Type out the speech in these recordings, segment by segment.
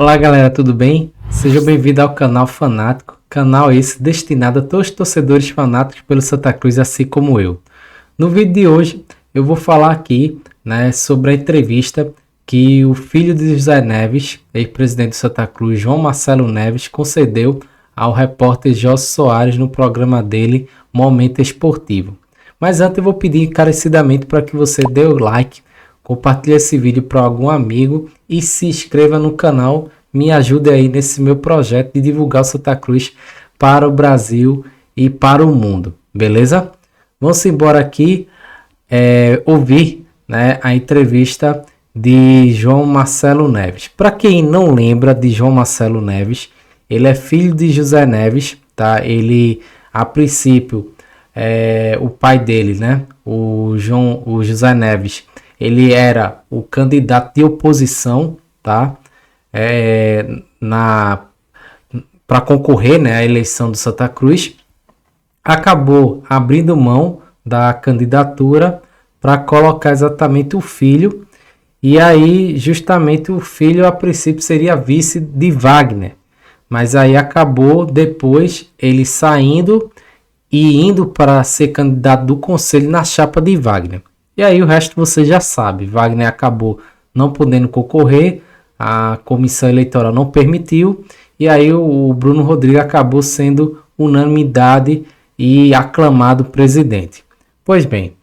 Olá galera, tudo bem? Seja bem-vindo ao canal Fanático, canal esse destinado a todos os torcedores fanáticos pelo Santa Cruz, assim como eu. No vídeo de hoje eu vou falar aqui, sobre a entrevista que o filho de José Neves, ex-presidente do Santa Cruz, João Marcelo Neves, concedeu ao repórter José Soares no programa dele, Momento Esportivo. Mas antes eu vou pedir encarecidamente para que você dê o like, compartilhe esse vídeo para algum amigo e se inscreva no canal. Me ajude aí nesse meu projeto de divulgar o Santa Cruz para o Brasil e para o mundo, beleza? Vamos embora aqui ouvir, a entrevista de João Marcelo Neves. Para quem não lembra de João Marcelo Neves, ele é filho de José Neves, tá? Ele, a princípio, o pai dele, o José Neves, ele era o candidato de oposição, tá? Para concorrer, à eleição do Santa Cruz. Acabou abrindo mão da candidatura para colocar exatamente o filho. E aí, justamente, o filho, a princípio, seria vice de Wagner. Mas aí acabou, depois, ele saindo e indo para ser candidato do conselho na chapa de Wagner. E aí o resto você já sabe. Wagner acabou não podendo concorrer, a comissão eleitoral não permitiu, e aí o Bruno Rodrigues acabou sendo unanimidade e aclamado presidente. Pois bem,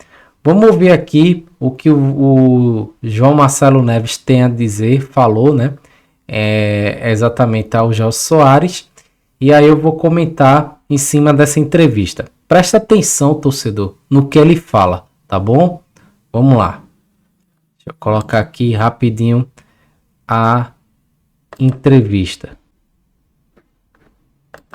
vamos ouvir aqui o que o João Marcelo Neves tem a dizer, falou, exatamente ao José Soares, e aí eu vou comentar em cima dessa entrevista. Presta atenção, torcedor, no que ele fala, tá bom? Vamos lá. Deixa eu colocar aqui rapidinho a entrevista.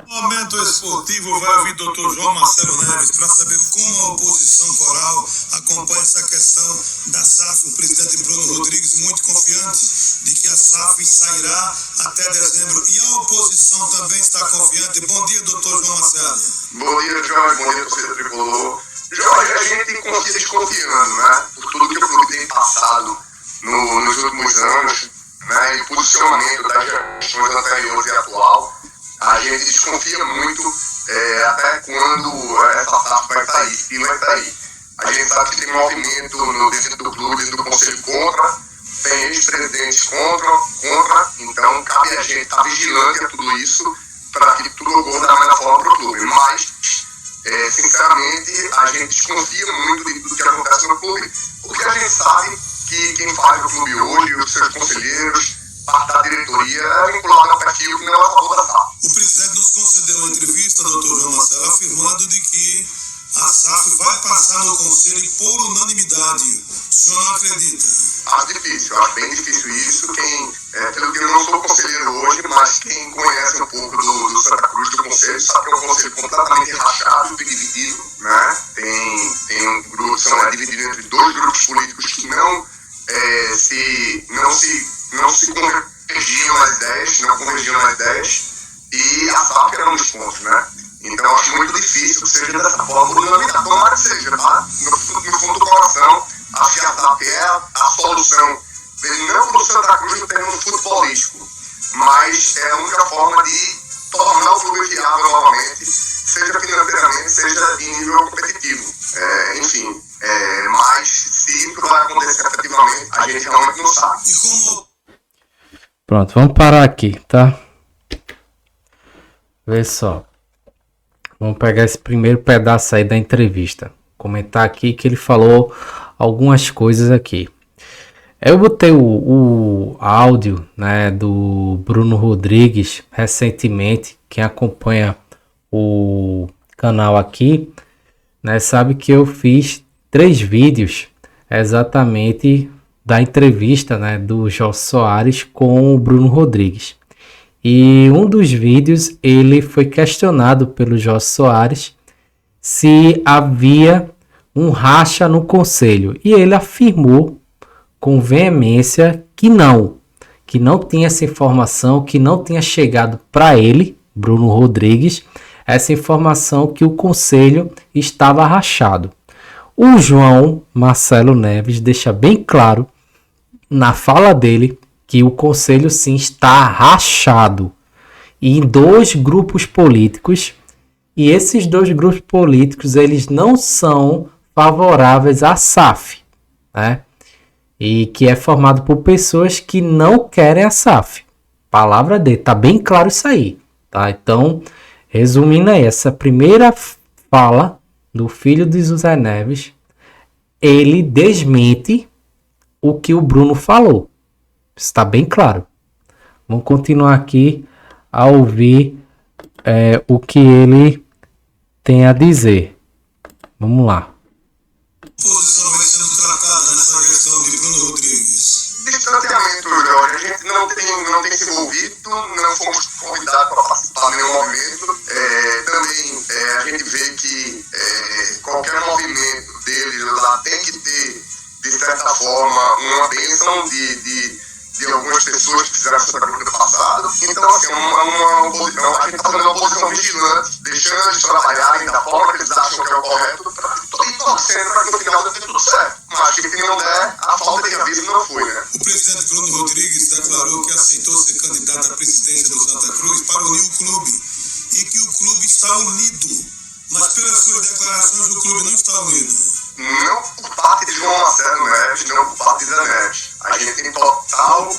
Momento Esportivo vai ouvir o Dr. João Marcelo Neves para saber como a oposição coral acompanha essa questão da SAF. O presidente Bruno Rodrigues muito confiante de que a SAF sairá até dezembro, e a oposição também está confiante. Bom dia, Dr. João Marcelo. Bom dia, Jorge. Bom dia, torcida tricolor. Jorge, a gente confia desconfiando, por tudo que o clube tem passado nos últimos anos, e o posicionamento das gestões anteriores e atual. A gente desconfia muito até quando essa SAF vai sair, e vai sair. A gente sabe que tem movimento dentro do clube, dentro do conselho contra, tem ex-presidentes contra, então cabe a gente estar vigilante a tudo isso para que tudo ocorra da melhor forma para o clube. Mas, sinceramente, a gente desconfia muito de tudo que acontece no clube, porque a gente sabe que quem faz o clube hoje, os seus conselheiros, parte da diretoria, é vinculado ao perfil que não é a favor da SAF. O presidente nos concedeu uma entrevista, doutor João Marcelo, afirmando de que a SAF vai passar no conselho por unanimidade. O senhor não acredita? Acho difícil, acho bem difícil isso. Pelo que eu não sou conselheiro hoje, mas quem conhece um pouco do Santa Cruz, do conselho, sabe que é um conselho completamente rachado e dividido, Tem um grupo, é dividido entre dois grupos políticos que não se convergiam nas ideias, e a SAF era um dos pontos, Então eu acho muito difícil que seja dessa forma, unanimidade, tomara que seja, No fundo do coração, acho que a SAF é a solução, não para o Santa Cruz no terreno futebolístico, mas é a única forma de tornar o clube viável novamente, seja financeiramente, seja em nível competitivo. Mas se isso vai acontecer efetivamente, a gente realmente não sabe. Pronto, vamos parar aqui, tá? Vê só. Vamos pegar esse primeiro pedaço aí da entrevista. Comentar aqui que ele falou algumas coisas aqui. Eu botei o áudio, do Bruno Rodrigues recentemente. Quem acompanha o canal aqui, sabe que eu fiz 3 vídeos exatamente da entrevista, do José Soares com o Bruno Rodrigues. E um dos vídeos ele foi questionado pelo José Soares se havia um racha no conselho. E ele afirmou com veemência que não tinha essa informação, que não tinha chegado para ele, Bruno Rodrigues, essa informação que o conselho estava rachado. O João Marcelo Neves deixa bem claro na fala dele que o conselho sim está rachado em 2 grupos políticos, e esses 2 grupos políticos eles não são favoráveis à SAF, né? E que é formado por pessoas que não querem a SAF. Palavra dele, tá bem claro isso aí, tá? Então, resumindo aí, essa primeira fala do filho de José Neves, ele desmente o que o Bruno falou. Está bem claro. Vamos continuar aqui a ouvir o que ele tem a dizer. Vamos lá. Posição vem sendo tratada nessa questão de Bruno Rodrigues? Distanciamento, Jorge. A gente não tem se envolvido, não fomos convidados para participar de nenhum movimento. Também a gente vê que qualquer movimento deles lá tem que ter, de certa forma, uma bênção de algumas pessoas que fizeram essa pergunta no passado. Então, assim, uma oposição, a gente está fazendo uma oposição vigilante, deixando eles trabalharem da forma que eles acham que é o correto, e torcendo para que no final dê tudo certo. Mas que se não der, a falta de aviso não foi, né? O presidente Bruno Rodrigues declarou que aceitou ser candidato à presidência do Santa Cruz para unir o clube e que o clube está unido. Mas pelas suas declarações, o clube não está unido. Não por parte de João Marcelo Neves, não por parte de Zé Neves. A gente tem total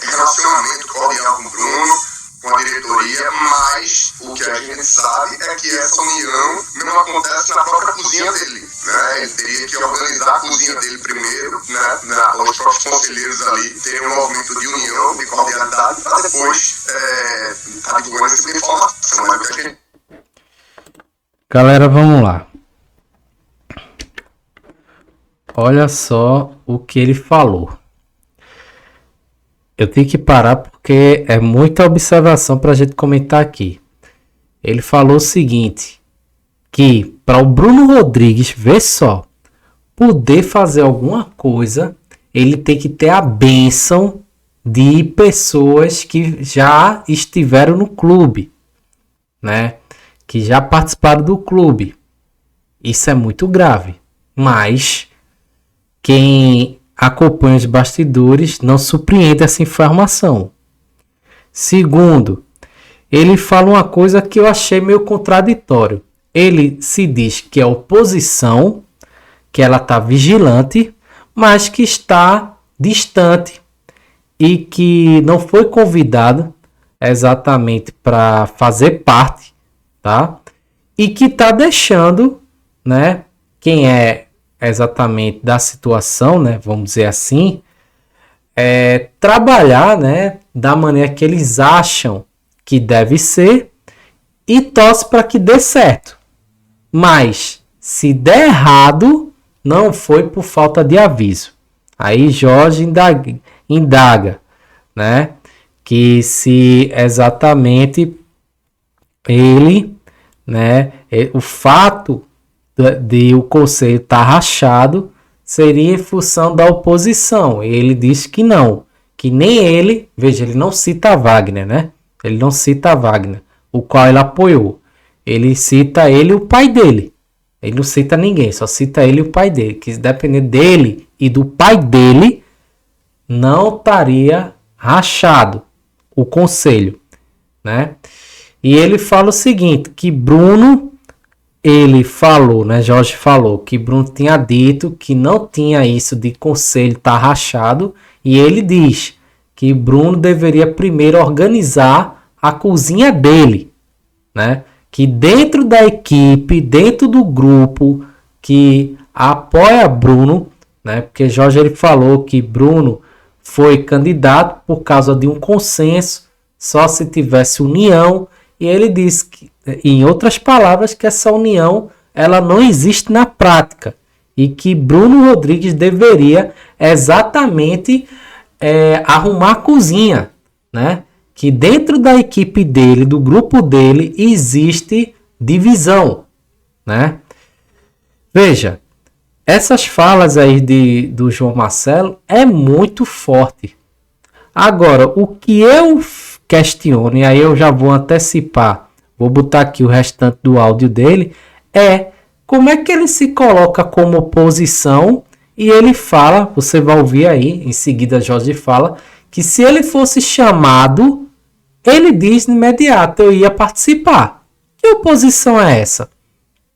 relacionamento cordial com o Bruno, com a diretoria, mas o que a gente sabe é que essa união não acontece na própria cozinha dele, né? Ele teria que organizar a cozinha dele primeiro, né? Os próprios conselheiros ali terem um movimento de união, de cordialidade, para depois estar divulgando esse tipo de informação. Mas o que a gente... Galera, vamos lá. Olha só o que ele falou. Eu tenho que parar porque é muita observação para a gente comentar aqui. Ele falou o seguinte, que para o Bruno Rodrigues, vê só, poder fazer alguma coisa, ele tem que ter a bênção de pessoas que já estiveram no clube, né? Que já participaram do clube. Isso é muito grave. Mas quem acompanha os bastidores não surpreende essa informação. Segundo, ele fala uma coisa que eu achei meio contraditório. Ele se diz que é oposição, que ela está vigilante, mas que está distante e que não foi convidado exatamente para fazer parte, tá? E que está deixando, né, quem é exatamente da situação, né, vamos dizer assim, trabalhar, né, da maneira que eles acham que deve ser e torce para que dê certo. Mas se der errado, não foi por falta de aviso. Aí Jorge indaga, né, que se exatamente ele, né, o fato de o conselho estar rachado seria em função da oposição. Ele disse que não, que nem ele, veja, ele não cita Wagner, né? Ele não cita Wagner, o qual ele apoiou. Ele cita ele e o pai dele. Ele não cita ninguém, só cita ele e o pai dele. Que se depender dele e do pai dele, não estaria rachado o conselho, né? E ele fala o seguinte, que Bruno, ele falou, né? Jorge falou que Bruno tinha dito que não tinha isso de conselho estar rachado. E ele diz que Bruno deveria primeiro organizar a cozinha dele, né? Que dentro da equipe, dentro do grupo que apoia Bruno, né? Porque Jorge ele falou que Bruno foi candidato por causa de um consenso, só se tivesse união. E ele disse, que, em outras palavras, que essa união ela não existe na prática. E que Bruno Rodrigues deveria exatamente arrumar a cozinha, né? Que dentro da equipe dele, do grupo dele, existe divisão, né? Veja, essas falas aí do João Marcelo é muito forte. Agora, o que eu questiono, e aí eu já vou antecipar, vou botar aqui o restante do áudio dele, como é que ele se coloca como oposição E ele fala, você vai ouvir aí, em seguida Jorge fala, que se ele fosse chamado, ele diz de imediato, eu ia participar. Que oposição é essa?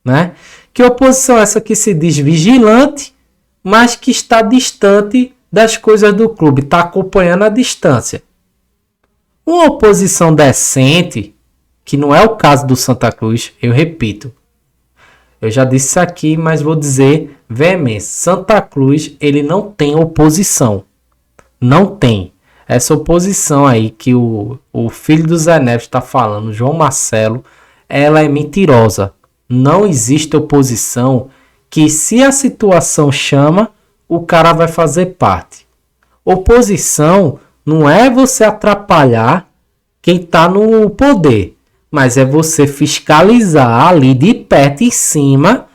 Né? Que oposição é essa que se diz vigilante, mas que está distante das coisas do clube, está acompanhando a distância. Uma oposição decente, que não é o caso do Santa Cruz, eu repito. Eu já disse isso aqui, mas vou dizer veemente. Santa Cruz, ele não tem oposição. Não tem. Essa oposição aí que o filho do Zé Neves está falando, João Marcelo, ela é mentirosa. Não existe oposição que, se a situação chama, o cara vai fazer parte. Oposição não é você atrapalhar quem está no poder, mas é você fiscalizar ali de perto em cima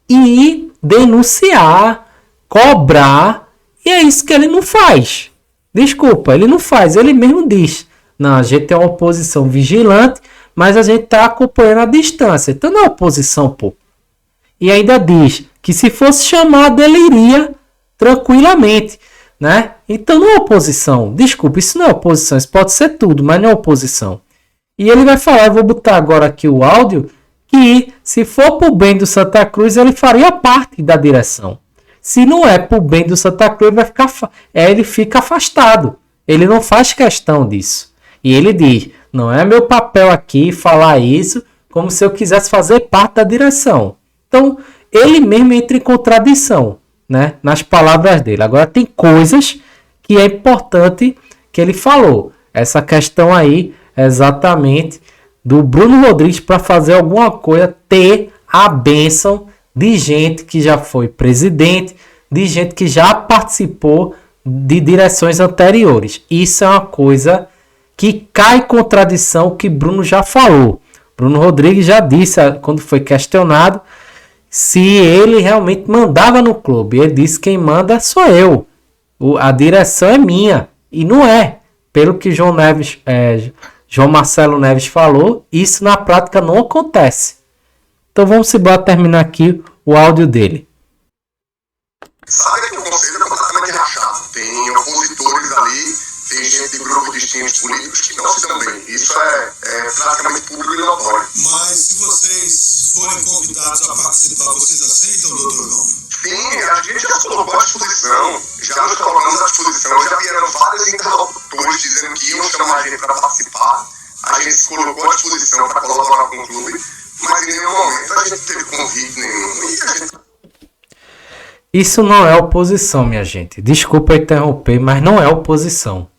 e denunciar, cobrar, e é isso que ele não faz. Desculpa, ele não faz, ele mesmo diz, não, a gente é uma oposição vigilante, mas a gente está acompanhando a distância, então não é oposição, pô. E ainda diz que se fosse chamado ele iria tranquilamente, né? Então não é oposição, desculpa, isso não é oposição, isso pode ser tudo, mas não é oposição. E ele vai falar, eu vou botar agora aqui o áudio, que se for pro bem do Santa Cruz, ele faria parte da direção. Se não é pro bem do Santa Cruz, ele fica afastado. Ele não faz questão disso. E ele diz, não é meu papel aqui falar isso como se eu quisesse fazer parte da direção. Então, ele mesmo entra em contradição, né, nas palavras dele. Agora, tem coisas que é importante que ele falou. Essa questão aí, exatamente, do Bruno Rodrigues para fazer alguma coisa, ter a bênção de gente que já foi presidente, de gente que já participou de direções anteriores. Isso é uma coisa que cai em contradição que Bruno já falou. Bruno Rodrigues já disse, quando foi questionado, se ele realmente mandava no clube. Ele disse, quem manda sou eu. A direção é minha. E não é. Pelo que João Marcelo Neves falou, isso na prática não acontece. Então vamos embora terminar aqui o áudio dele. Sabe que o conselho é completamente rachado. Tem opositores ali, tem gente de grupos distintos políticos que não se dão bem. Isso é praticamente público e notório. Mas se vocês forem convidados a participar, vocês aceitam, doutor João? Sim, a gente já se colocou à disposição, já nos colocamos à disposição, já vieram vários interlocutores dizendo que iam chamar a gente para participar. A gente se colocou à disposição para colaborar com o clube, mas em nenhum momento a gente teve convite nenhum. E a gente... Isso não é oposição, minha gente. Desculpa interromper, mas não é oposição.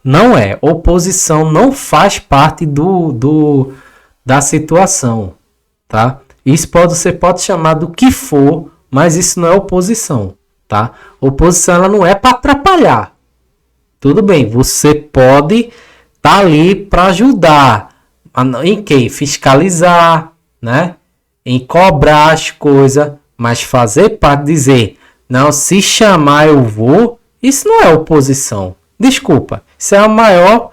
Não é. Oposição não faz parte da situação, tá? Isso você pode chamar do que for, mas isso não é oposição, tá? Oposição ela não é para atrapalhar. Tudo bem, você pode estar ali para ajudar. Em quem? Fiscalizar, né? Em cobrar as coisas, mas fazer parte, dizer, não, se chamar eu vou, isso não é oposição. Desculpa, isso é a maior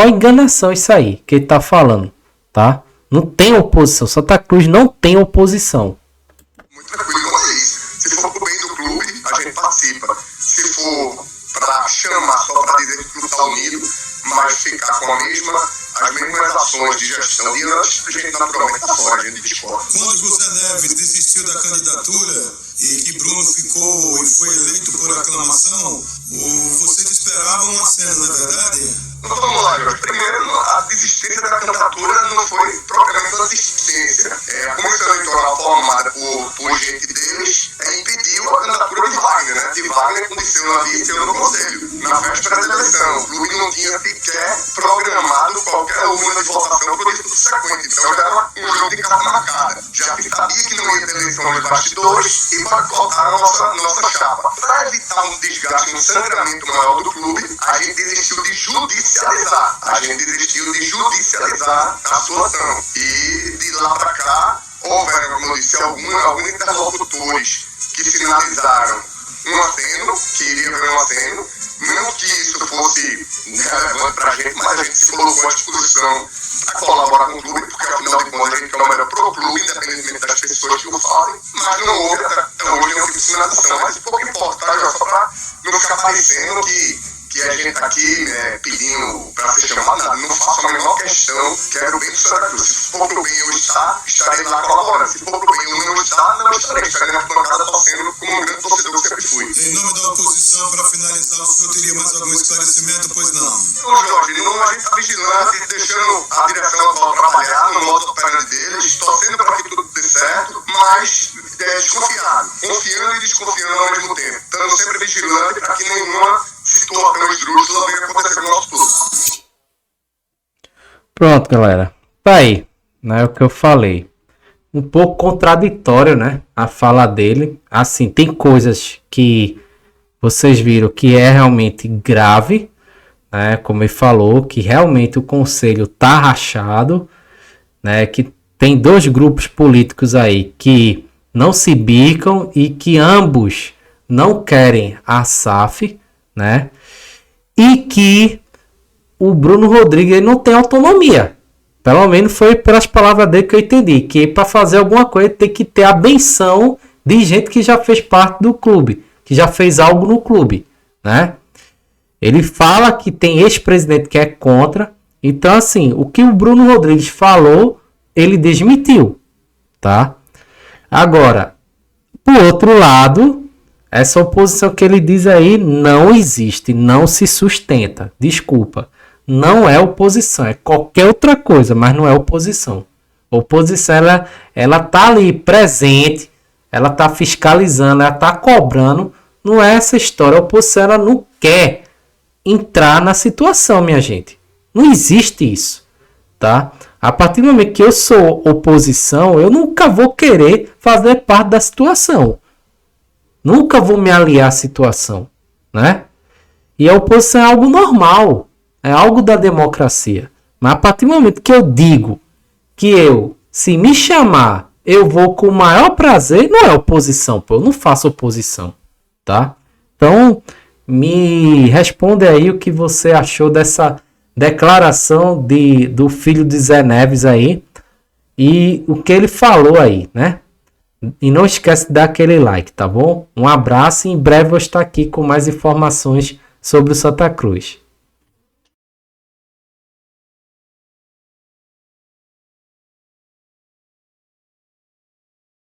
enganação isso aí que ele está falando, tá? Não tem oposição, Santa Cruz não tem oposição. Muito tranquilo, mas é isso. Se for pro bem do clube, a gente participa. Se for para chamar só para dizer que o clube está unido, mas ficar com as mesmas ações de gestão de antes, a gente naturalmente está fora, a gente discorda. Quando José Neves desistiu da candidatura e que Bruno ficou e foi eleito por aclamação, vocês esperavam uma cena, não é verdade? Então vamos lá, Jorge. Primeiro, a desistência da candidatura não foi propriamente uma desistência. A comissão eleitoral formada por gente deles impediu a candidatura de Wagner, né? De Wagner condicionou a vice no conselho, na véspera da eleição. O clube não tinha sequer programado qualquer urna de votação para o dia subsequente. Então já era um jogo de carta marcada. Já que sabia que não ia ter eleição nos bastidores e para colocar a nossa chapa. Para evitar um desgaste, um sangramento maior do clube, a gente desistiu de judicializar. A gente desistiu de judicializar a situação. E de lá para cá, houveram, como eu disse, alguns interlocutores que sinalizaram um aceno, que iria haver um aceno, Não que isso fosse relevante para a gente, mas a gente se colocou à disposição para colaborar com o clube, porque afinal de contas a gente trabalha para o clube, independentemente das pessoas que o fazem, mas não houve até hoje nenhum tipo de sinalização. Mas um pouco importante, só para não ficar parecendo que a gente está aqui pedindo para ser chamado, nada. Não faço a menor questão, quero o bem do Santa Cruz. Se for pro bem eu estarei lá colaborando. Se for pro bem eu não estarei na bancada torcendo como um grande torcedor que sempre fui. Em nome da oposição, para finalizar, o senhor teria mais algum esclarecimento? Pois não. Ô Jorge, não, a gente está vigilante, deixando a direção atual trabalhar no modo operante deles, torcendo para que tudo dê certo, mas desconfiado, confiando e desconfiando ao mesmo tempo. Estando sempre vigilante para que nenhuma situação esdrúxula venha acontecer com o nosso clube. Pronto, galera. Tá aí, né? O que eu falei. Um pouco contraditório, né? A fala dele. Assim, tem coisas que vocês viram que é realmente grave, né? Como ele falou, que realmente o conselho tá rachado, né? Que tem dois grupos políticos aí que não se bicam e que ambos não querem a SAF, né? E que o Bruno Rodrigues ele não tem autonomia. Pelo menos foi pelas palavras dele que eu entendi. Que para fazer alguma coisa tem que ter a benção de gente que já fez parte do clube. Que já fez algo no clube, né? Ele fala que tem ex-presidente que é contra. Então, assim, o que o Bruno Rodrigues falou, ele desmentiu, tá? Agora, por outro lado, essa oposição que ele diz aí não existe, não se sustenta. Desculpa. Não é oposição, é qualquer outra coisa, mas não é oposição. Oposição, ela tá ali presente, ela tá fiscalizando, ela tá cobrando. Não é essa história. A oposição, ela não quer entrar na situação, minha gente. Não existe isso, tá? A partir do momento que eu sou oposição, eu nunca vou querer fazer parte da situação. Nunca vou me aliar à situação, né? E a oposição é algo normal. É algo da democracia. Mas a partir do momento que eu digo que se me chamar, eu vou com o maior prazer, não é oposição, pô. Eu não faço oposição, tá? Então, me responde aí o que você achou dessa declaração do filho de Zé Neves aí. E o que ele falou aí, né? E não esquece de dar aquele like, tá bom? Um abraço e em breve eu vou estar aqui com mais informações sobre o Santa Cruz.